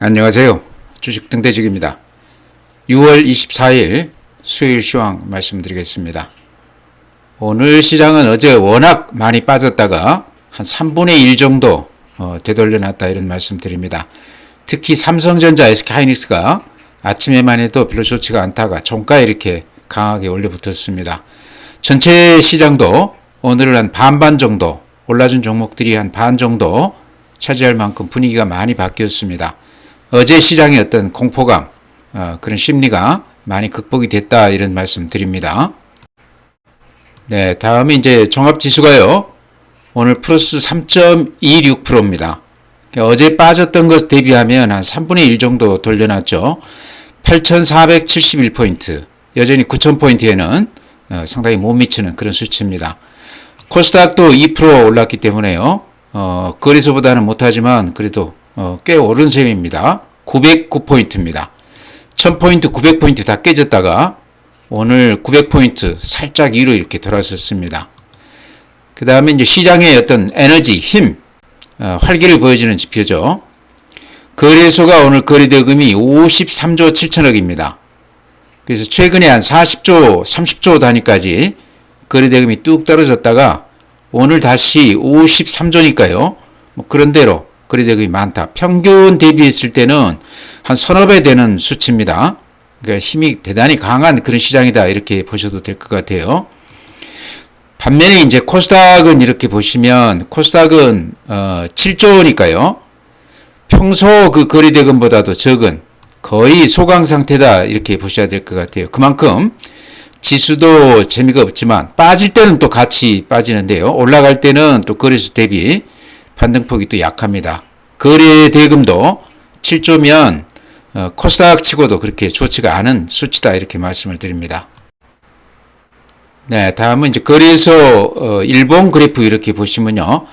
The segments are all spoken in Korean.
안녕하세요. 주식 등대직입니다. 6월 24일 수요일 시황 말씀드리겠습니다. 오늘 시장은 어제 워낙 많이 빠졌다가 한 3분의 1 정도 되돌려놨다 이런 말씀드립니다. 특히 삼성전자, SK하이닉스가 아침에만 해도 별로 좋지가 않다가 종가에 이렇게 강하게 올려붙었습니다. 전체 시장도 오늘은 한 반반 정도 올라준 종목들이 한 반 정도 차지할 만큼 분위기가 많이 바뀌었습니다. 어제 시장의 어떤 공포감, 그런 심리가 많이 극복이 됐다 이런 말씀 드립니다. 네, 다음에 이제 종합지수가요. 오늘 플러스 3.26%입니다. 어제 빠졌던 것 대비하면 한 3분의 1 정도 돌려놨죠. 8,471포인트. 여전히 9,000포인트에는 상당히 못 미치는 그런 수치입니다. 코스닥도 2% 올랐기 때문에요. 거래소보다는 못하지만 그래도 꽤 오른 셈입니다. 909포인트입니다. 1000포인트, 900포인트 다 깨졌다가 오늘 900포인트 살짝 위로 이렇게 돌아섰습니다. 그 다음에 이제 시장의 어떤 에너지, 힘, 활기를 보여주는 지표죠. 거래소가 오늘 거래대금이 53조 7천억입니다. 그래서 최근에 한 40조, 30조 단위까지 거래대금이 뚝 떨어졌다가 오늘 다시 53조니까요. 그런 대로 거래대금이 많다. 평균 대비했을 때는 한 서너 배 되는 수치입니다. 그러니까 힘이 대단히 강한 그런 시장이다 이렇게 보셔도 될 것 같아요. 반면에 이제 코스닥은 이렇게 보시면 코스닥은 7조니까요. 평소 그 거래대금보다도 적은 거의 소강 상태다 이렇게 보셔야 될 것 같아요. 그만큼 지수도 재미가 없지만 빠질 때는 또 같이 빠지는데요. 올라갈 때는 또 거래소 대비 반등폭이 또 약합니다. 거래 대금도 7조면 코스닥 치고도 그렇게 좋지가 않은 수치다 이렇게 말씀을 드립니다. 네, 다음은 이제 거래소 일본 그래프 이렇게 보시면요.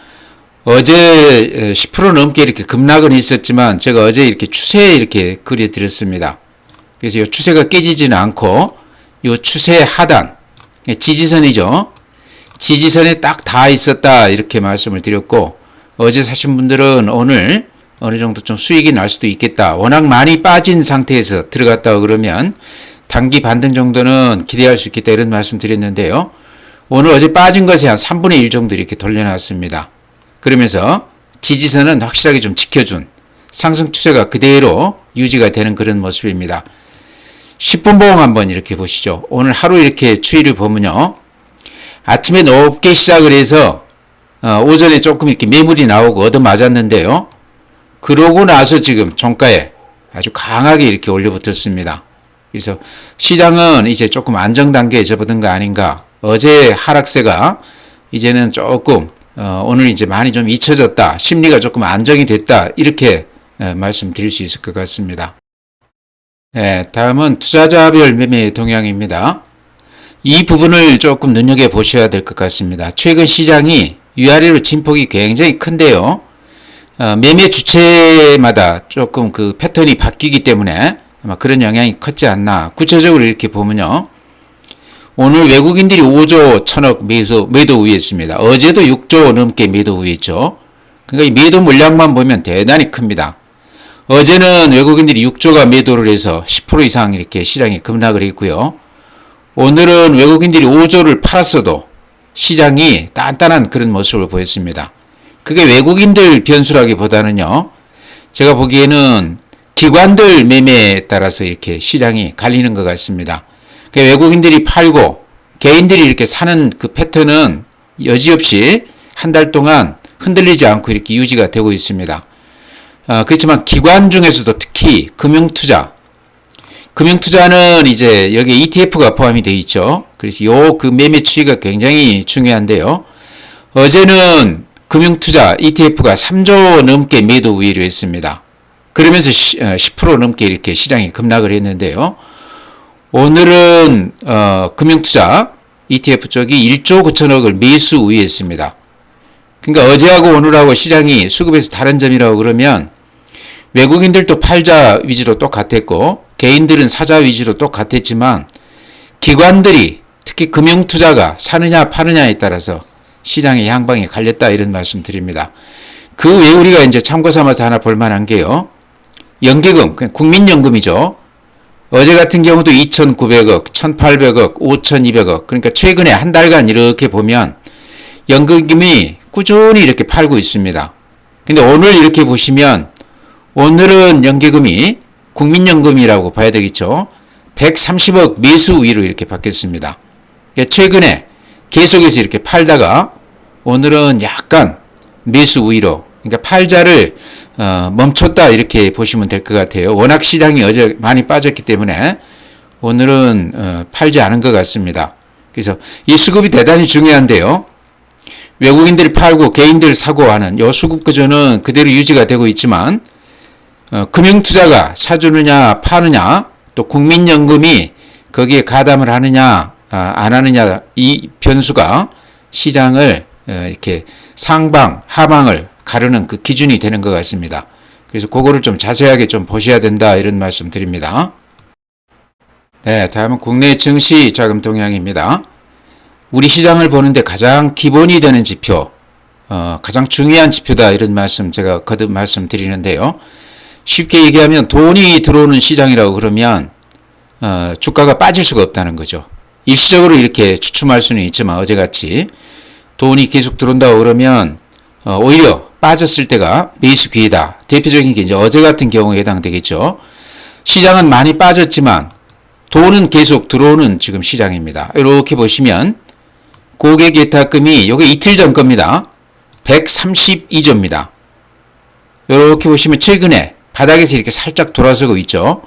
어제 10% 넘게 이렇게 급락은 있었지만 제가 어제 이렇게 추세 이렇게 그려드렸습니다. 그래서 이 추세가 깨지지는 않고 이 추세 하단 지지선이죠. 지지선에 딱 닿아 있었다 이렇게 말씀을 드렸고 어제 사신 분들은 오늘 어느 정도 좀 수익이 날 수도 있겠다. 워낙 많이 빠진 상태에서 들어갔다고 그러면 단기 반등 정도는 기대할 수 있겠다 이런 말씀 드렸는데요. 오늘 어제 빠진 것에 한 3분의 1 정도 이렇게 돌려놨습니다. 그러면서 지지선은 확실하게 좀 지켜준 상승 추세가 그대로 유지가 되는 그런 모습입니다. 10분 봉 한번 이렇게 보시죠. 오늘 하루 이렇게 추이를 보면요. 아침에 높게 시작을 해서 오전에 조금 이렇게 매물이 나오고 얻어맞았는데요. 그러고 나서 지금 종가에 아주 강하게 이렇게 올려붙었습니다. 그래서 시장은 이제 조금 안정 단계에 접어든 거 아닌가. 어제 하락세가 이제는 조금 오늘 이제 많이 좀 잊혀졌다. 심리가 조금 안정이 됐다. 이렇게 말씀드릴 수 있을 것 같습니다. 네, 다음은 투자자별 매매 동향입니다. 이 부분을 조금 눈여겨보셔야 될 것 같습니다. 최근 시장이 위아래로 진폭이 굉장히 큰데요. 매매 주체마다 조금 그 패턴이 바뀌기 때문에 아마 그런 영향이 컸지 않나. 구체적으로 이렇게 보면요. 오늘 외국인들이 5조 1000억 매도 우위했습니다. 어제도 6조 넘게 매도 우위했죠. 그러니까 이 매도 물량만 보면 대단히 큽니다. 어제는 외국인들이 6조가 매도를 해서 10% 이상 이렇게 시장이 급락을 했고요. 오늘은 외국인들이 5조를 팔았어도 시장이 단단한 그런 모습을 보였습니다. 그게 외국인들 변수라기보다는요. 제가 보기에는 기관들 매매에 따라서 이렇게 시장이 갈리는 것 같습니다. 외국인들이 팔고 개인들이 이렇게 사는 그 패턴은 여지없이 한 달 동안 흔들리지 않고 이렇게 유지가 되고 있습니다. 그렇지만 기관 중에서도 특히 금융투자는 이제 여기 ETF가 포함이 되어 있죠. 그래서 그 매매 추이가 굉장히 중요한데요. 어제는 금융투자 ETF가 3조 넘게 매도 우위를 했습니다. 그러면서 10% 넘게 이렇게 시장이 급락을 했는데요. 오늘은 금융투자 ETF 쪽이 1조 9천억을 매수 우위했습니다. 그러니까 어제하고 오늘하고 시장이 수급에서 다른 점이라고 그러면 외국인들도 팔자 위주로 똑같았고 개인들은 사자 위주로 똑같았지만 기관들이 특히 금융투자가 사느냐 파느냐에 따라서 시장의 향방이 갈렸다 이런 말씀 드립니다. 그 외에 우리가 이제 참고 삼아서 하나 볼 만한 게요. 연계금, 국민연금이죠. 어제 같은 경우도 2,900억, 1,800억, 5,200억. 그러니까 최근에 한 달간 이렇게 보면 연금이 꾸준히 이렇게 팔고 있습니다. 근데 오늘 이렇게 보시면 오늘은 연계금이 국민연금이라고 봐야 되겠죠. 130억 매수 우위로 이렇게 바뀌었습니다. 그러니까 최근에 계속해서 이렇게 팔다가 오늘은 약간 매수 우위로, 그러니까 팔자를 멈췄다 이렇게 보시면 될 것 같아요. 워낙 시장이 어제 많이 빠졌기 때문에 오늘은 팔지 않은 것 같습니다. 그래서 이 수급이 대단히 중요한데요. 외국인들이 팔고 개인들이 사고 하는 이 수급 구조는 그대로 유지가 되고 있지만 금융투자가 사주느냐 파느냐, 또 국민연금이 거기에 가담을 하느냐 안 하느냐, 이 변수가 시장을 이렇게 상방 하방을 가르는 그 기준이 되는 것 같습니다. 그래서 그거를 좀 자세하게 좀 보셔야 된다 이런 말씀 드립니다. 네, 다음은 국내 증시 자금 동향입니다. 우리 시장을 보는데 가장 기본이 되는 지표, 가장 중요한 지표다 이런 말씀 제가 거듭 말씀드리는데요. 쉽게 얘기하면 돈이 들어오는 시장이라고 그러면 주가가 빠질 수가 없다는 거죠. 일시적으로 이렇게 주춤할 수는 있지만 어제같이 돈이 계속 들어온다고 그러면 오히려 빠졌을 때가 매수 기회다. 대표적인 게 이제 어제 같은 경우에 해당되겠죠. 시장은 많이 빠졌지만 돈은 계속 들어오는 지금 시장입니다. 이렇게 보시면 고객 예탁금이 이게 이틀 전 겁니다. 132조입니다. 이렇게 보시면 최근에 바닥에서 이렇게 살짝 돌아서고 있죠.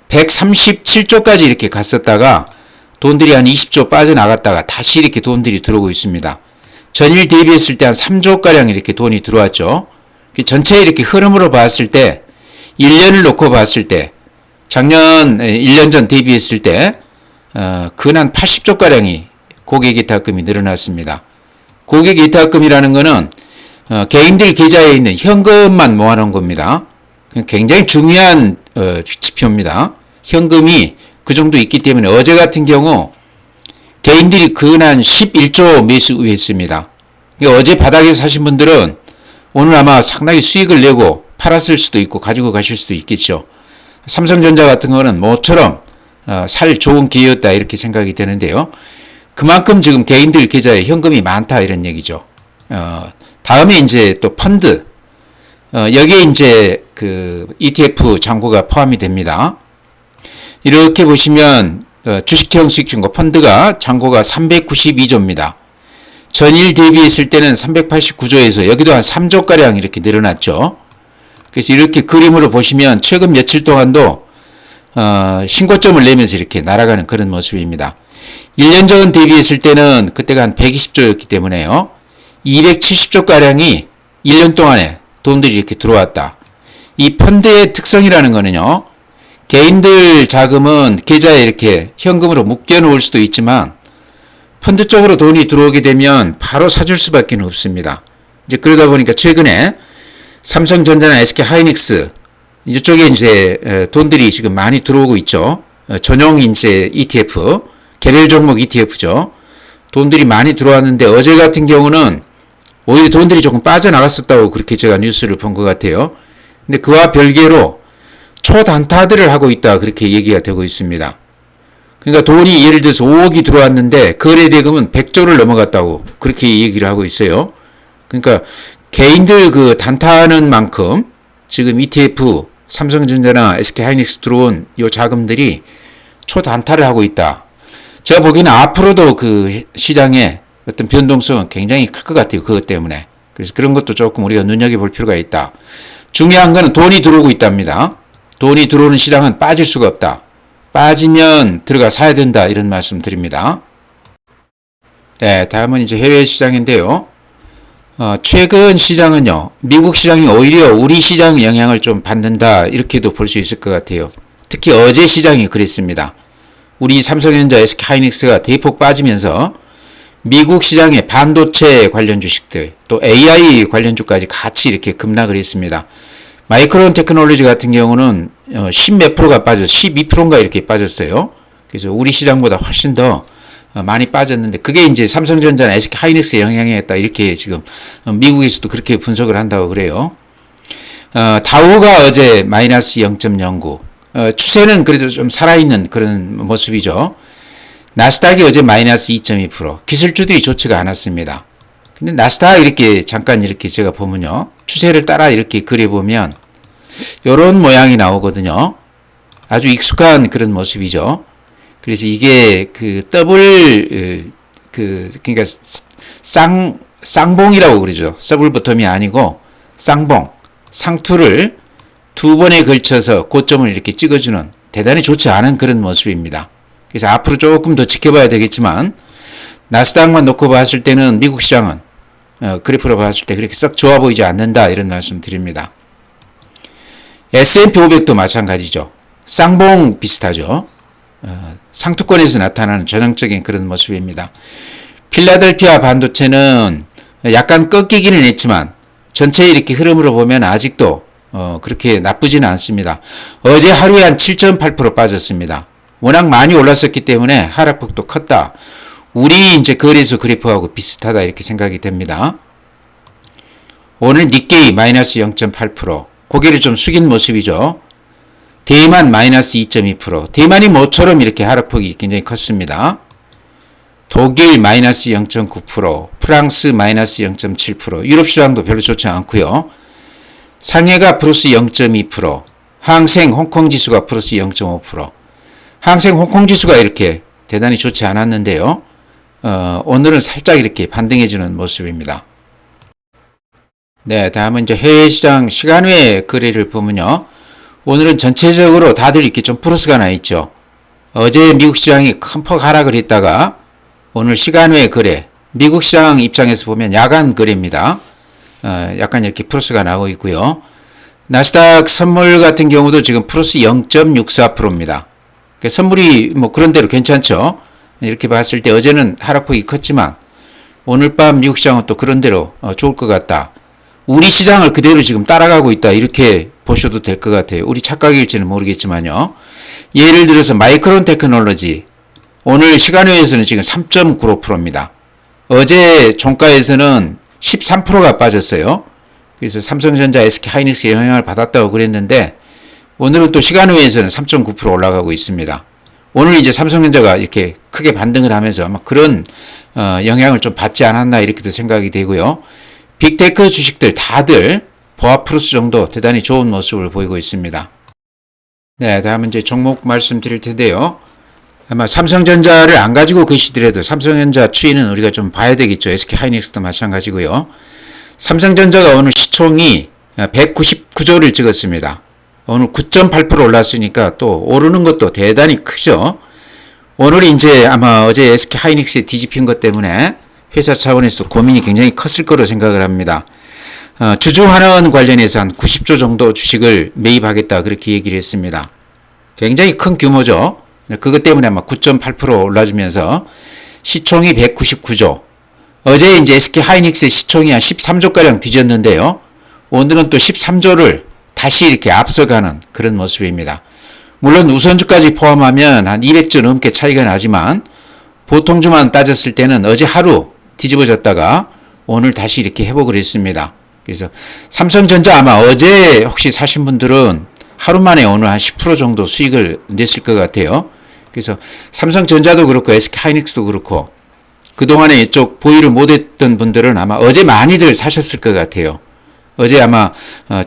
137조까지 이렇게 갔었다가 돈들이 한 20조 빠져나갔다가 다시 이렇게 돈들이 들어오고 있습니다. 전일 대비했을 때 한 3조가량 이렇게 돈이 들어왔죠. 전체 이렇게 흐름으로 봤을 때 1년을 놓고 봤을 때 작년 1년 전 대비했을 때 근한 80조가량이 고객 예탁금이 늘어났습니다. 고객 예탁금이라는 거는 개인들 계좌에 있는 현금만 모아놓은 겁니다. 굉장히 중요한 지표입니다. 현금이 그 정도 있기 때문에 어제 같은 경우 개인들이 근한 11조 매수 우회했습니다. 그러니까 어제 바닥에서 사신 분들은 오늘 아마 상당히 수익을 내고 팔았을 수도 있고 가지고 가실 수도 있겠죠. 삼성전자 같은 거는 모처럼 살 좋은 기회였다 이렇게 생각이 되는데요. 그만큼 지금 개인들 계좌에 현금이 많다 이런 얘기죠. 다음에 이제 또 펀드, 여기에 이제 그 ETF 잔고가 포함이 됩니다. 이렇게 보시면 주식형 수익증거 펀드가 잔고가 392조입니다. 전일 대비했을 때는 389조에서 여기도 한 3조가량 이렇게 늘어났죠. 그래서 이렇게 그림으로 보시면 최근 며칠 동안도 신고점을 내면서 이렇게 날아가는 그런 모습입니다. 1년 전 대비했을 때는 그때가 한 120조였기 때문에요. 270조가량이 1년 동안에 돈들이 이렇게 들어왔다. 이 펀드의 특성이라는 거는요. 개인들 자금은 계좌에 이렇게 현금으로 묶여 놓을 수도 있지만 펀드 쪽으로 돈이 들어오게 되면 바로 사줄 수밖에 없습니다. 이제 그러다 보니까 최근에 삼성전자나 SK하이닉스 이쪽에 이제 돈들이 지금 많이 들어오고 있죠. 전용 이제 ETF, 개별 종목 ETF죠. 돈들이 많이 들어왔는데 어제 같은 경우는 오히려 돈들이 조금 빠져나갔었다고 그렇게 제가 뉴스를 본 것 같아요. 근데 그와 별개로 초단타들을 하고 있다 그렇게 얘기가 되고 있습니다. 그러니까 돈이 예를 들어서 5억이 들어왔는데 거래대금은 100조를 넘어갔다고 그렇게 얘기를 하고 있어요. 그러니까 개인들 그 단타하는 만큼 지금 ETF 삼성전자나 SK하이닉스 들어온 요 자금들이 초단타를 하고 있다. 제가 보기에는 앞으로도 그 시장의 어떤 변동성은 굉장히 클 것 같아요. 그것 때문에. 그래서 그런 것도 조금 우리가 눈여겨볼 필요가 있다. 중요한 거는 돈이 들어오고 있답니다. 돈이 들어오는 시장은 빠질 수가 없다. 빠지면 들어가 사야 된다. 이런 말씀 드립니다. 네, 다음은 이제 해외 시장인데요. 최근 시장은요, 미국 시장이 오히려 우리 시장 영향을 좀 받는다. 이렇게도 볼 수 있을 것 같아요. 특히 어제 시장이 그랬습니다. 우리 삼성전자, SK하이닉스가 대폭 빠지면서 미국 시장의 반도체 관련 주식들, 또 AI 관련주까지 같이 이렇게 급락을 했습니다. 마이크론 테크놀로지 같은 경우는 10몇 프로가 빠져서 12%인가 이렇게 빠졌어요. 그래서 우리 시장보다 훨씬 더 많이 빠졌는데 그게 이제 삼성전자나 SK하이닉스의 영향이었다. 이렇게 지금 미국에서도 그렇게 분석을 한다고 그래요. 다우가 어제 마이너스 0.09. 추세는 그래도 좀 살아있는 그런 모습이죠. 나스닥이 어제 마이너스 2.2%. 기술주들이 좋지가 않았습니다. 근데 나스닥 이렇게 잠깐 이렇게 제가 보면요. 추세를 따라 이렇게 그려보면 요런 모양이 나오거든요. 아주 익숙한 그런 모습이죠. 그래서 이게 그 더블 그러니까 쌍봉이라고 그러죠. 더블 버텀이 아니고 쌍봉, 상투를 두 번에 걸쳐서 고점을 이렇게 찍어주는 대단히 좋지 않은 그런 모습입니다. 그래서 앞으로 조금 더 지켜봐야 되겠지만 나스닥만 놓고 봤을 때는 미국 시장은 그래프로 봤을 때 그렇게 썩 좋아 보이지 않는다 이런 말씀 드립니다. S&P 500도 마찬가지죠. 쌍봉 비슷하죠. 상투권에서 나타나는 전형적인 그런 모습입니다. 필라델피아 반도체는 약간 꺾이기는 했지만 전체 이렇게 흐름으로 보면 아직도 그렇게 나쁘지는 않습니다. 어제 하루에 한 7.8% 빠졌습니다. 워낙 많이 올랐었기 때문에 하락폭도 컸다. 우리 이제 거래소 그래프하고 비슷하다 이렇게 생각이 됩니다. 오늘 니케이 마이너스 0.8%, 고개를 좀 숙인 모습이죠. 대만 마이너스 2.2%, 대만이 모처럼 이렇게 하락폭이 굉장히 컸습니다. 독일 마이너스 0.9%, 프랑스 마이너스 0.7%, 유럽 시장도 별로 좋지 않고요. 상해가 플러스 0.2%, 항생 홍콩 지수가 플러스 0.5%, 항생 홍콩 지수가 이렇게 대단히 좋지 않았는데요. 오늘은 살짝 이렇게 반등해주는 모습입니다. 네, 다음은 이제 해외 시장 시간 외 거래를 보면요. 오늘은 전체적으로 다들 이렇게 좀 플러스가 나 있죠. 어제 미국 시장이 큰 폭 하락을 했다가 오늘 시간 외 거래, 미국 시장 입장에서 보면 야간 거래입니다. 약간 이렇게 플러스가 나오고 있고요. 나스닥 선물 같은 경우도 지금 플러스 0.64%입니다. 그러니까 선물이 뭐 그런 대로 괜찮죠. 이렇게 봤을 때 어제는 하락폭이 컸지만 오늘 밤 미국 시장은 또 그런 대로 좋을 것 같다. 우리 시장을 그대로 지금 따라가고 있다. 이렇게 보셔도 될 것 같아요. 우리 착각일지는 모르겠지만요. 예를 들어서 마이크론 테크놀로지 오늘 시간외에서는 지금 3.95%입니다. 어제 종가에서는 13%가 빠졌어요. 그래서 삼성전자, SK하이닉스의 영향을 받았다고 그랬는데 오늘은 또 시간외에서는 3.9% 올라가고 있습니다. 오늘 이제 삼성전자가 이렇게 크게 반등을 하면서 아마 그런 영향을 좀 받지 않았나 이렇게도 생각이 되고요. 빅테크 주식들 다들 보합 플러스 정도 대단히 좋은 모습을 보이고 있습니다. 네, 다음은 이제 종목 말씀드릴 텐데요. 아마 삼성전자를 안 가지고 계시더라도 삼성전자 추이는 우리가 좀 봐야 되겠죠. SK하이닉스도 마찬가지고요. 삼성전자가 오늘 시총이 199조를 찍었습니다. 오늘 9.8% 올랐으니까 또 오르는 것도 대단히 크죠. 오늘 이제 아마 어제 SK하이닉스에 뒤집힌 것 때문에 회사 차원에서도 고민이 굉장히 컸을 거로 생각을 합니다. 주주환원 관련해서 한 90조 정도 주식을 매입하겠다 그렇게 얘기를 했습니다. 굉장히 큰 규모죠. 그것 때문에 아마 9.8% 올라주면서 시총이 199조. 어제 이제 SK하이닉스의 시총이 한 13조가량 뒤졌는데요. 오늘은 또 13조를 다시 이렇게 앞서가는 그런 모습입니다. 물론 우선주까지 포함하면 한 200조 넘게 차이가 나지만 보통주만 따졌을 때는 어제 하루 뒤집어졌다가 오늘 다시 이렇게 회복을 했습니다. 그래서 삼성전자 아마 어제 혹시 사신 분들은 하루 만에 오늘 한 10% 정도 수익을 냈을 것 같아요. 그래서 삼성전자도 그렇고 SK하이닉스도 그렇고 그동안에 이쪽 보유를 못했던 분들은 아마 어제 많이들 사셨을 것 같아요. 어제 아마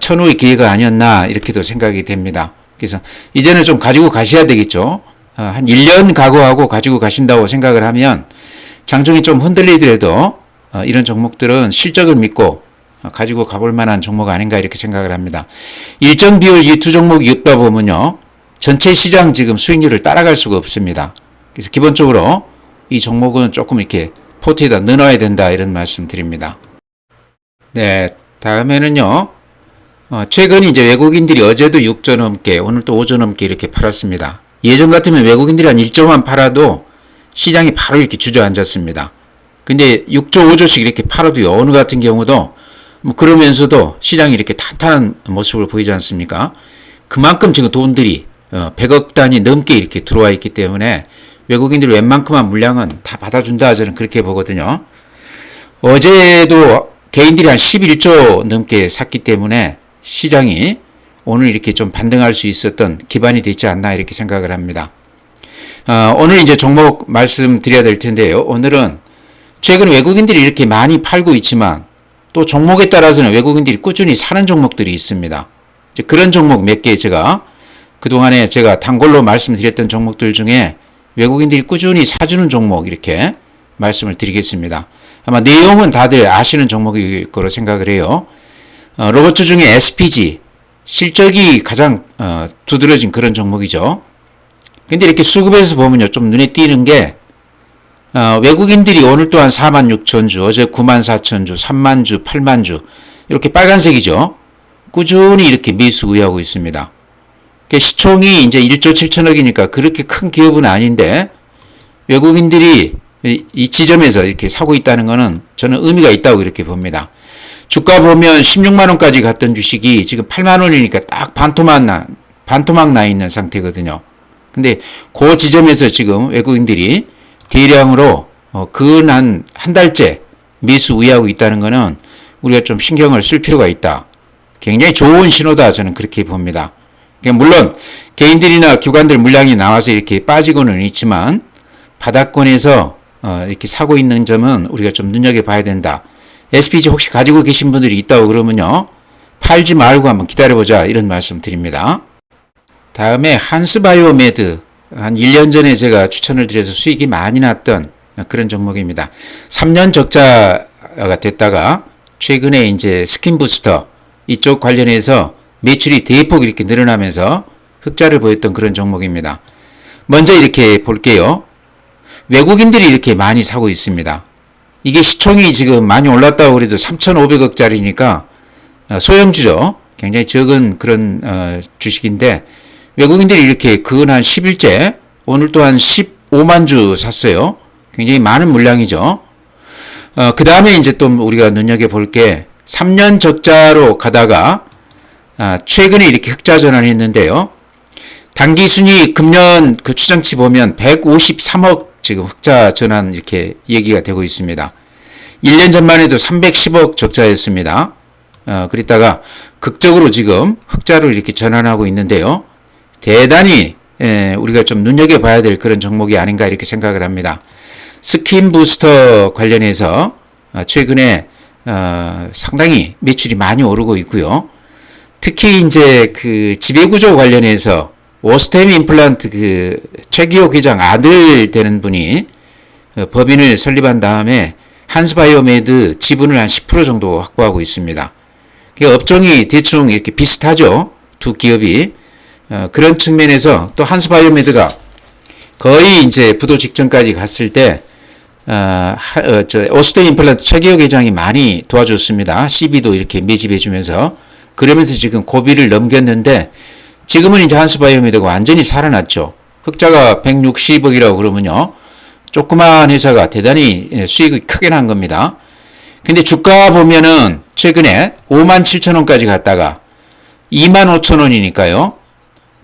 천우의 기회가 아니었나 이렇게도 생각이 됩니다. 그래서 이제는 좀 가지고 가셔야 되겠죠. 한 1년 각오하고 가지고 가신다고 생각을 하면 장중이 좀 흔들리더라도 이런 종목들은 실적을 믿고 가지고 가볼 만한 종목 아닌가 이렇게 생각을 합니다. 일정 비율 이 두 종목이 엮다 보면요. 전체 시장 지금 수익률을 따라갈 수가 없습니다. 그래서 기본적으로 이 종목은 조금 이렇게 포트에다 넣어놔야 된다 이런 말씀 드립니다. 네, 다음에는요. 최근 이제 외국인들이 어제도 6조 넘게 오늘 또 5조 넘게 이렇게 팔았습니다. 예전 같으면 외국인들이 한 1조만 팔아도 시장이 바로 이렇게 주저앉았습니다. 근데 6조 5조씩 이렇게 팔아도요. 오늘 같은 경우도 뭐 그러면서도 시장이 이렇게 탄탄한 모습을 보이지 않습니까? 그만큼 지금 돈들이 100억 단위 넘게 이렇게 들어와 있기 때문에 외국인들이 웬만큼만 물량은 다 받아준다 저는 그렇게 보거든요. 어제도 개인들이 한 11조 넘게 샀기 때문에 시장이 오늘 이렇게 좀 반등할 수 있었던 기반이 되지 않나 이렇게 생각을 합니다. 오늘 이제 종목 말씀드려야 될 텐데요. 오늘은 최근 외국인들이 이렇게 많이 팔고 있지만 또 종목에 따라서는 외국인들이 꾸준히 사는 종목들이 있습니다. 이제 그런 종목 몇 개 제가 그동안에 제가 단골로 말씀드렸던 종목들 중에 외국인들이 꾸준히 사주는 종목 이렇게 말씀을 드리겠습니다. 아마 내용은 다들 아시는 종목일 거로 생각을 해요. 로봇 중에 SPG 실적이 가장 두드러진 그런 종목이죠. 근데 이렇게 수급에서 보면요, 좀 눈에 띄는 게 외국인들이 오늘 또한 46,000주, 어제 94,000주, 30,000주, 80,000주 이렇게 빨간색이죠. 꾸준히 이렇게 매수 우회하고 있습니다. 시총이 이제 1조 7천억이니까 그렇게 큰 기업은 아닌데 외국인들이 이 지점에서 이렇게 사고 있다는 것은 저는 의미가 있다고 이렇게 봅니다. 주가 보면 16만 원까지 갔던 주식이 지금 8만 원이니까 딱 반토막 나 있는 상태거든요. 근데 그 지점에서 지금 외국인들이 대량으로 근 한 달째 매수 우회하고 있다는 것은 우리가 좀 신경을 쓸 필요가 있다. 굉장히 좋은 신호다 저는 그렇게 봅니다. 물론 개인들이나 기관들 물량이 나와서 이렇게 빠지고는 있지만 바닥권에서 이렇게 사고 있는 점은 우리가 좀 눈여겨봐야 된다. SPG 혹시 가지고 계신 분들이 있다고 그러면요, 팔지 말고 한번 기다려보자 이런 말씀 드립니다. 다음에 한스바이오메드, 한 1년 전에 제가 추천을 드려서 수익이 많이 났던 그런 종목입니다. 3년 적자가 됐다가 최근에 이제 스킨부스터 이쪽 관련해서 매출이 대폭 이렇게 늘어나면서 흑자를 보였던 그런 종목입니다. 먼저 이렇게 볼게요. 외국인들이 이렇게 많이 사고 있습니다. 이게 시총이 지금 많이 올랐다고 그래도 3,500억짜리니까 소형주죠. 굉장히 적은 그런 주식인데 외국인들이 이렇게 근 한 10일째 오늘 또한 15만 주 샀어요. 굉장히 많은 물량이죠. 그 다음에 이제 또 우리가 눈여겨볼 게 3년 적자로 가다가 최근에 이렇게 흑자 전환했는데요. 단기 순이익 금년 그 추정치 보면 153억 지금 흑자 전환 이렇게 얘기가 되고 있습니다. 1년 전만 해도 310억 적자였습니다. 그랬다가 극적으로 지금 흑자로 이렇게 전환하고 있는데요. 대단히 우리가 좀 눈여겨봐야 될 그런 종목이 아닌가 이렇게 생각을 합니다. 스킨부스터 관련해서 최근에 상당히 매출이 많이 오르고 있고요. 특히 이제 그 지배구조 관련해서 오스템 임플란트 그 최기호 회장 아들 되는 분이 법인을 설립한 다음에 한스바이오메드 지분을 한 10% 정도 확보하고 있습니다. 업종이 대충 이렇게 비슷하죠. 두 기업이. 그런 측면에서 또 한스바이오메드가 거의 이제 부도 직전까지 갔을 때 오스템 임플란트 최기호 회장이 많이 도와줬습니다. CB도 이렇게 매집해주면서. 그러면서 지금 고비를 넘겼는데 지금은 이제 한스바이오메드가 완전히 살아났죠. 흑자가 160억이라고 그러면요, 조그만 회사가 대단히 수익이 크게 난 겁니다. 근데 주가 보면은 최근에 57,000원까지 갔다가 25,000원이니까요.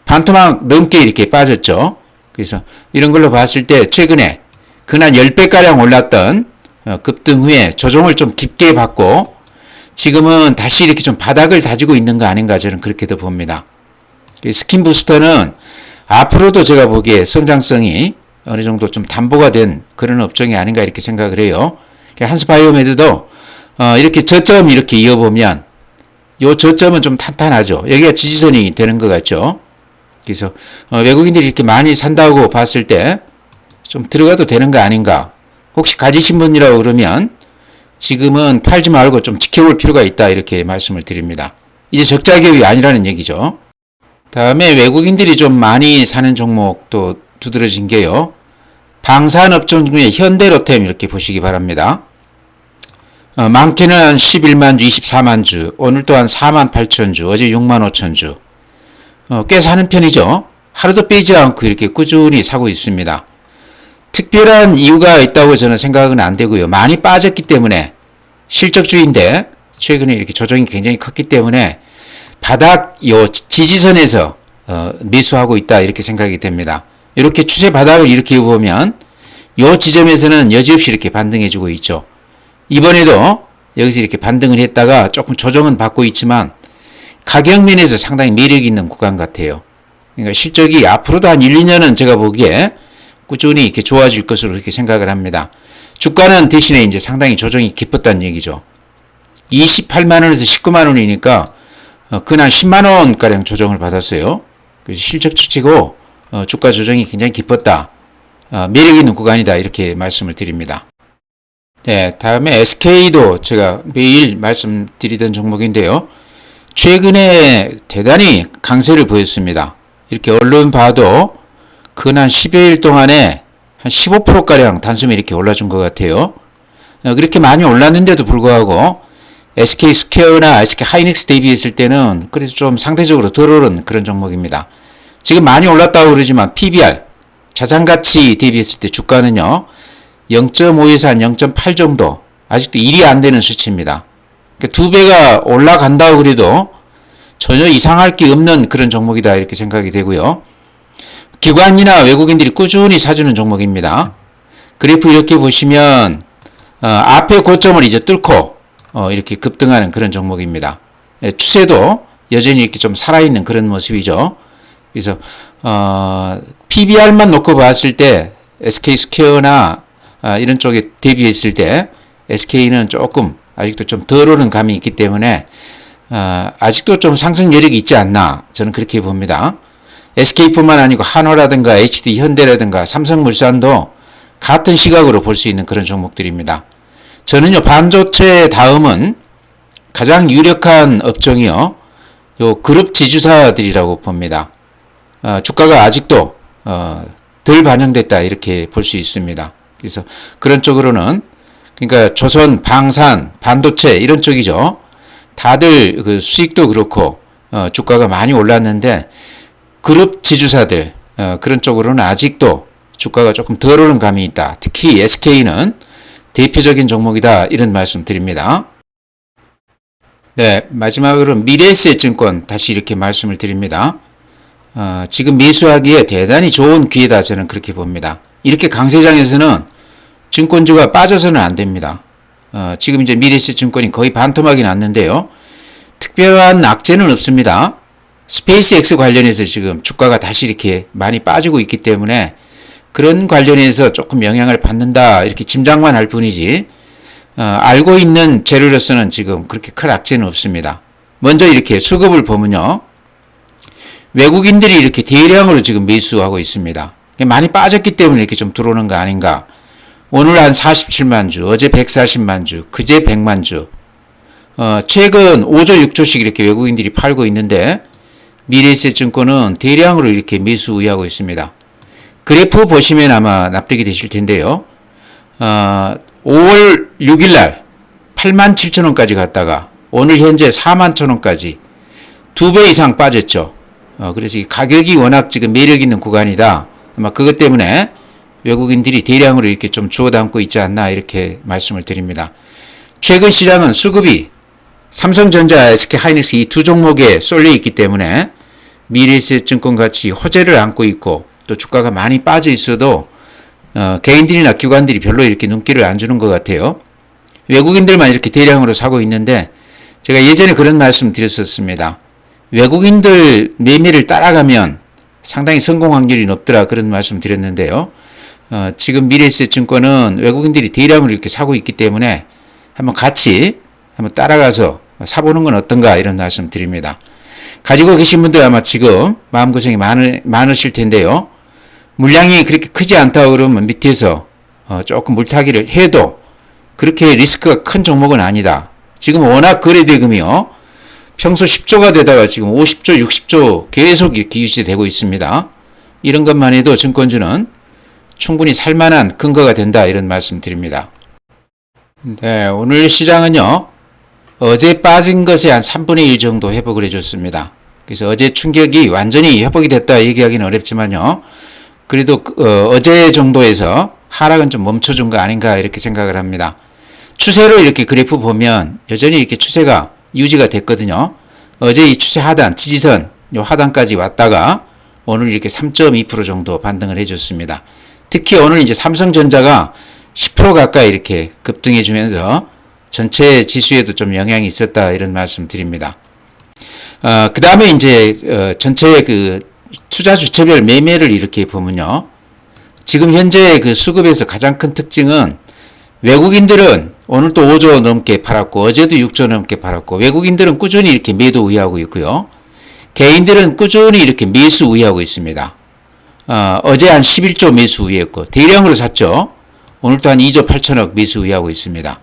반토막 넘게 이렇게 빠졌죠. 그래서 이런 걸로 봤을 때 최근에 근한 10배가량 올랐던 급등 후에 조정을 좀 깊게 받고 지금은 다시 이렇게 좀 바닥을 다지고 있는 거 아닌가 저는 그렇게도 봅니다. 스킨부스터는 앞으로도 제가 보기에 성장성이 어느 정도 좀 담보가 된 그런 업종이 아닌가 이렇게 생각을 해요. 한스바이오메드도 이렇게 저점 이렇게 이어보면 요 저점은 좀 탄탄하죠. 여기가 지지선이 되는 것 같죠. 그래서 외국인들이 이렇게 많이 산다고 봤을 때 좀 들어가도 되는 거 아닌가. 혹시 가지신 분이라고 그러면 지금은 팔지 말고 좀 지켜볼 필요가 있다 이렇게 말씀을 드립니다. 이제 적자 기업이 아니라는 얘기죠. 다음에 외국인들이 좀 많이 사는 종목도 두드러진 게요. 방산업종 중에 현대로템 이렇게 보시기 바랍니다. 많게는 한 11만 주, 24만 주, 오늘 또한 4만 8천 주, 어제 6만 5천 주. 꽤 사는 편이죠. 하루도 빼지 않고 이렇게 꾸준히 사고 있습니다. 특별한 이유가 있다고 저는 생각은 안 되고요. 많이 빠졌기 때문에 실적주의인데 최근에 이렇게 조정이 굉장히 컸기 때문에 바닥 요 지지선에서 매수하고 있다 이렇게 생각이 됩니다. 이렇게 추세 바닥을 이렇게 보면 요 지점에서는 여지없이 이렇게 반등해주고 있죠. 이번에도 여기서 이렇게 반등을 했다가 조금 조정은 받고 있지만 가격 면에서 상당히 매력 있는 구간 같아요. 그러니까 실적이 앞으로도 한 1, 2년은 제가 보기에 꾸준히 이렇게 좋아질 것으로 이렇게 생각을 합니다. 주가는 대신에 이제 상당히 조정이 깊었다는 얘기죠. 28만원에서 19만원이니까 그날 10만원가량 조정을 받았어요. 그래서 실적 추치고 주가 조정이 굉장히 깊었다. 매력 있는 구간이다. 이렇게 말씀을 드립니다. 네, 다음에 SK도 제가 매일 말씀드리던 종목인데요. 최근에 대단히 강세를 보였습니다. 이렇게 언론 봐도 근 10여일 동안에 한 15%가량 단숨에 이렇게 올라준 것 같아요. 그렇게 많이 올랐는데도 불구하고 SK 스퀘어나 SK 하이닉스 대비했을 때는 그래도 좀 상대적으로 덜 오른 그런 종목입니다. 지금 많이 올랐다고 그러지만 PBR, 자산가치 대비했을 때 주가는요, 0.5에서 한 0.8 정도, 아직도 1이 안 되는 수치입니다. 그러니까 2배가 올라간다고 그래도 전혀 이상할 게 없는 그런 종목이다 이렇게 생각이 되고요. 기관이나 외국인들이 꾸준히 사주는 종목입니다. 그래프 이렇게 보시면 앞에 고점을 이제 뚫고 이렇게 급등하는 그런 종목입니다. 추세도 여전히 이렇게 좀 살아있는 그런 모습이죠. 그래서 PBR만 놓고 봤을 때 SK 스퀘어나 이런 쪽에 대비했을 때 SK는 조금 아직도 좀 덜 오른 감이 있기 때문에 아직도 좀 상승 여력이 있지 않나 저는 그렇게 봅니다. SK뿐만 아니고 한화라든가 HD 현대라든가 삼성물산도 같은 시각으로 볼 수 있는 그런 종목들입니다. 저는요, 반도체 다음은 가장 유력한 업종이요, 요 그룹 지주사들이라고 봅니다. 주가가 아직도 덜 반영됐다 이렇게 볼 수 있습니다. 그래서 그런 쪽으로는, 그러니까 조선, 방산, 반도체 이런 쪽이죠. 다들 그 수익도 그렇고 주가가 많이 올랐는데 그룹 지주사들 그런 쪽으로는 아직도 주가가 조금 덜 오른 감이 있다. 특히 SK는 대표적인 종목이다 이런 말씀 드립니다. 네, 마지막으로 미래에셋증권 다시 이렇게 말씀을 드립니다. 지금 매수하기에 대단히 좋은 기회다 저는 그렇게 봅니다. 이렇게 강세장에서는 증권주가 빠져서는 안 됩니다. 지금 이제 미래에셋증권이 거의 반토막이 났는데요. 특별한 악재는 없습니다. 스페이스X 관련해서 지금 주가가 다시 이렇게 많이 빠지고 있기 때문에 그런 관련해서 조금 영향을 받는다 이렇게 짐작만 할 뿐이지 알고 있는 재료로서는 지금 그렇게 큰 악재는 없습니다. 먼저 이렇게 수급을 보면요, 외국인들이 이렇게 대량으로 지금 매수하고 있습니다. 많이 빠졌기 때문에 이렇게 좀 들어오는 거 아닌가. 오늘 한 47만 주, 어제 140만 주, 그제 100만 주. 최근 5조 6조씩 이렇게 외국인들이 팔고 있는데 미래에셋증권은 대량으로 이렇게 매수 우회하고 있습니다. 그래프 보시면 아마 납득이 되실 텐데요. 5월 6일 날 87,000원까지 갔다가 오늘 현재 41,000원까지 2배 이상 빠졌죠. 그래서 이 가격이 워낙 지금 매력 있는 구간이다. 아마 그것 때문에 외국인들이 대량으로 이렇게 좀 주워 담고 있지 않나 이렇게 말씀을 드립니다. 최근 시장은 수급이 삼성전자, SK 하이닉스 이 두 종목에 쏠려 있기 때문에 미래에셋증권 같이 호재를 안고 있고 또 주가가 많이 빠져 있어도 개인들이나 기관들이 별로 이렇게 눈길을 안 주는 것 같아요. 외국인들만 이렇게 대량으로 사고 있는데 제가 예전에 그런 말씀 드렸었습니다. 외국인들 매매를 따라가면 상당히 성공 확률이 높더라 그런 말씀 드렸는데요. 지금 미래에셋증권은 외국인들이 대량으로 이렇게 사고 있기 때문에 한번 같이 한번 따라가서 사보는 건 어떤가 이런 말씀 드립니다. 가지고 계신 분들 아마 지금 마음고생이 많으실 텐데요. 물량이 그렇게 크지 않다고 그러면 밑에서 조금 물타기를 해도 그렇게 리스크가 큰 종목은 아니다. 지금 워낙 거래대금이요, 평소 10조가 되다가 지금 50조, 60조 계속 이렇게 유지되고 있습니다. 이런 것만 해도 증권주는 충분히 살만한 근거가 된다 이런 말씀 드립니다. 네, 오늘 시장은요, 어제 빠진 것의 한 3분의 1 정도 회복을 해줬습니다. 그래서 어제 충격이 완전히 회복이 됐다 얘기하기는 어렵지만요, 그래도 어제 정도에서 하락은 좀 멈춰준 거 아닌가 이렇게 생각을 합니다. 추세로 이렇게 그래프 보면 여전히 이렇게 추세가 유지가 됐거든요. 어제 이 추세 하단, 지지선 요 하단까지 왔다가 오늘 이렇게 3.2% 정도 반등을 해줬습니다. 특히 오늘 이제 삼성전자가 10% 가까이 이렇게 급등해 주면서 전체 지수에도 좀 영향이 있었다 이런 말씀 드립니다. 그 다음에 이제 전체의 그 투자 주체별 매매를 이렇게 보면요. 지금 현재 그 수급에서 가장 큰 특징은 외국인들은 오늘 또 5조 넘게 팔았고 어제도 6조 넘게 팔았고 외국인들은 꾸준히 이렇게 매도 우위하고 있고요. 개인들은 꾸준히 이렇게 매수 우위하고 있습니다. 어제 한 11조 매수 우위했고 대량으로 샀죠. 오늘도 한 2조 8천억 매수 우위하고 있습니다.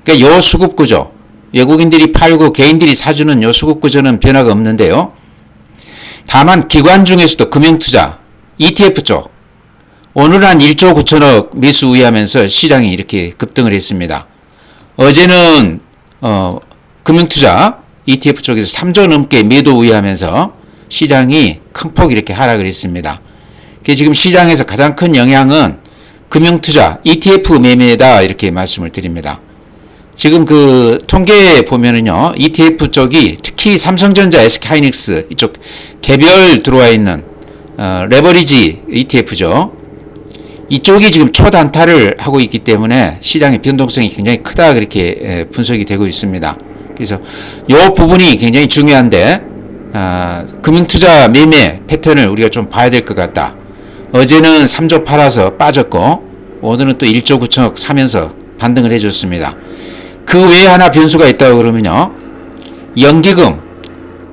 그러니까 요 수급 구조, 외국인들이 팔고 개인들이 사주는 요 수급 구조는 변화가 없는데요. 다만 기관 중에서도 금융투자, ETF 쪽 오늘 한 1조 9천억 매수 우위하면서 시장이 이렇게 급등을 했습니다. 어제는 금융투자 ETF 쪽에서 3조 넘게 매도 우위하면서 시장이 큰 폭 이렇게 하락을 했습니다. 지금 시장에서 가장 큰 영향은 금융투자 ETF 매매다 이렇게 말씀을 드립니다. 지금 그 통계에 보면은요, ETF 쪽이 특히 삼성전자, SK하이닉스 이쪽 개별 들어와 있는 레버리지 ETF죠. 이쪽이 지금 초단타를 하고 있기 때문에 시장의 변동성이 굉장히 크다 그렇게 분석이 되고 있습니다. 그래서 이 부분이 굉장히 중요한데 금융투자 매매 패턴을 우리가 좀 봐야 될 것 같다. 어제는 3조 팔아서 빠졌고 오늘은 또 1조 9천억 사면서 반등을 해줬습니다. 그 외에 하나 변수가 있다고 그러면요. 연기금,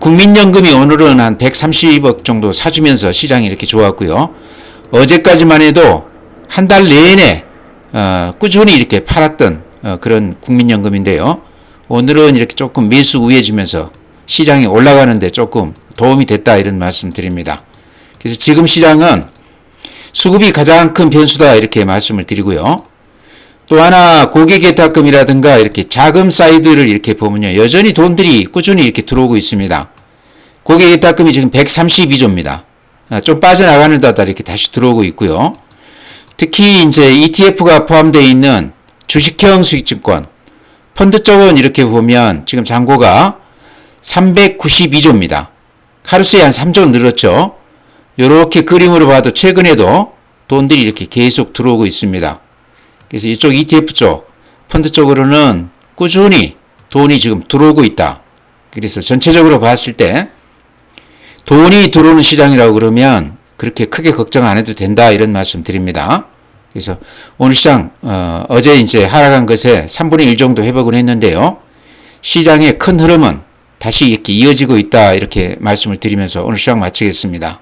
국민연금이 오늘은 한 130억 정도 사주면서 시장이 이렇게 좋았고요. 어제까지만 해도 한 달 내내 꾸준히 이렇게 팔았던 그런 국민연금인데요. 오늘은 이렇게 조금 매수 우회해주면서 시장이 올라가는데 조금 도움이 됐다 이런 말씀 드립니다. 그래서 지금 시장은 수급이 가장 큰 변수다 이렇게 말씀을 드리고요. 또 하나 고객예탁금이라든가 이렇게 자금 사이드를 이렇게 보면요. 여전히 돈들이 꾸준히 이렇게 들어오고 있습니다. 고객예탁금이 지금 132조입니다. 좀 빠져나가는 데다 이렇게 다시 들어오고 있고요. 특히 이제 ETF가 포함되어 있는 주식형 수익증권, 펀드 쪽은 이렇게 보면 지금 잔고가 392조입니다. 하루새에 한 3조 늘었죠. 이렇게 그림으로 봐도 최근에도 돈들이 이렇게 계속 들어오고 있습니다. 그래서 이쪽 ETF 쪽, 펀드 쪽으로는 꾸준히 돈이 지금 들어오고 있다. 그래서 전체적으로 봤을 때 돈이 들어오는 시장이라고 그러면 그렇게 크게 걱정 안 해도 된다 이런 말씀 드립니다. 그래서 오늘 시장 어제 이제 하락한 것에 3분의 1 정도 회복을 했는데요. 시장의 큰 흐름은 다시 이렇게 이어지고 있다 이렇게 말씀을 드리면서 오늘 시장 마치겠습니다.